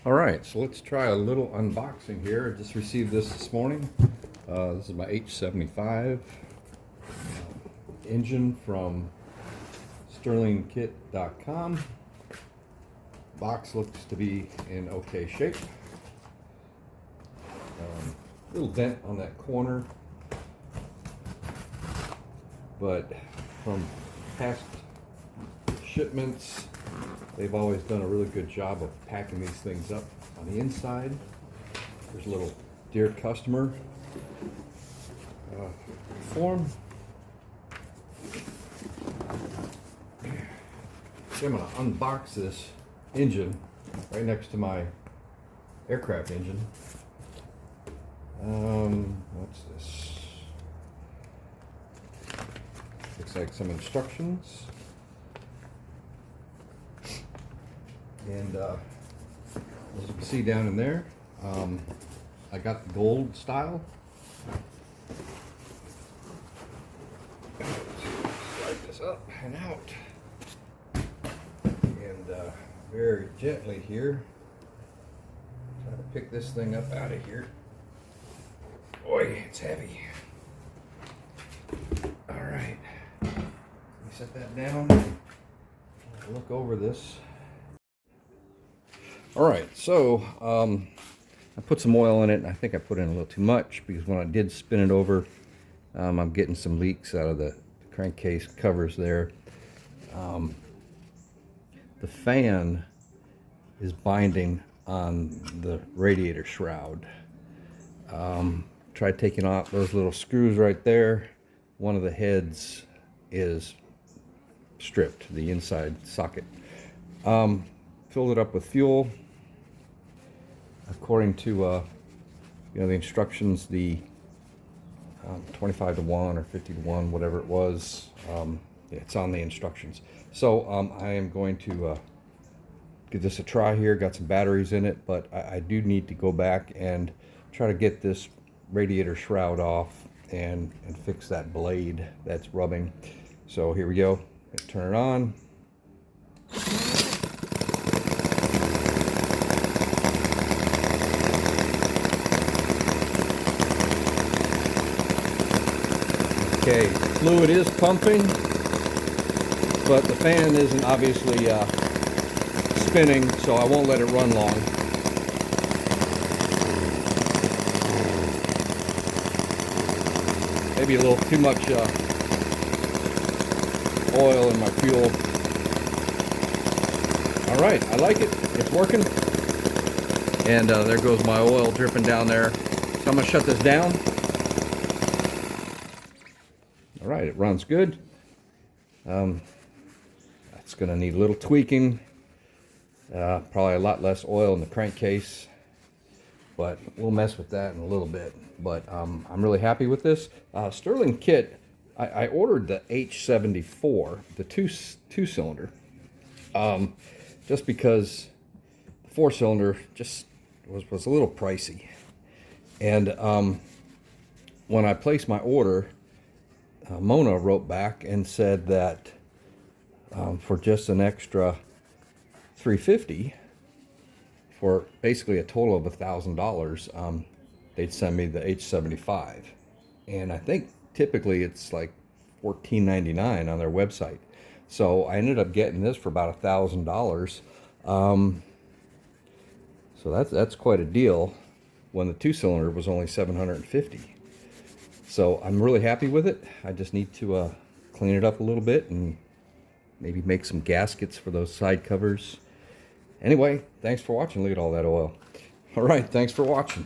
All right, so let's try a little unboxing here. I just received this morning. This is my H75 engine from sterlingkit.com. Box looks to be in okay shape. Little dent on that corner, but from past shipments, they've always done a really good job of packing these things up on the inside. There's a little "Dear Customer" form. So I'm going to unbox this engine right next to my aircraft engine. What's this? Looks like some instructions. And as you can see down in there, I got the gold style. Slide this up and out. And very gently here, try to pick this thing up out of here. Boy, it's heavy. All right, let me set that down. Look over this. All right, so I put some oil in it, and I think I put in a little too much because when I did spin it over, I'm getting some leaks out of the crankcase covers there. The fan is binding on the radiator shroud. Tried taking off those little screws right there. One of the heads is stripped, the inside socket. Filled it up with fuel. According to the instructions, the 25 to 1 or 50 to 1, whatever it was, it's on the instructions. So I am going to give this a try here. Got some batteries in it, but I do need to go back and try to get this radiator shroud off and fix that blade that's rubbing. So here we go. Turn it on. Okay, fluid is pumping, but the fan isn't obviously spinning, so I won't let it run long. Maybe a little too much oil in my fuel. All right, I like it. It's working. And there goes my oil dripping down there. So I'm gonna shut this down. All right, it runs good. That's gonna need a little tweaking. Probably a lot less oil in the crankcase, but we'll mess with that in a little bit. But I'm really happy with this. Sterling Kit, I ordered the H74, the two-cylinder, just because the 4-cylinder just was a little pricey. And when I placed my order, Mona wrote back and said that for just an extra $350, for basically a total of $1,000, they'd send me the H75. And I think typically it's like $14.99 on their website. So I ended up getting this for about $1,000. So that's quite a deal when the 2-cylinder was only $750. So I'm really happy with it. I just need to clean it up a little bit and maybe make some gaskets for those side covers. Anyway, thanks for watching. Look at all that oil. All right, thanks for watching.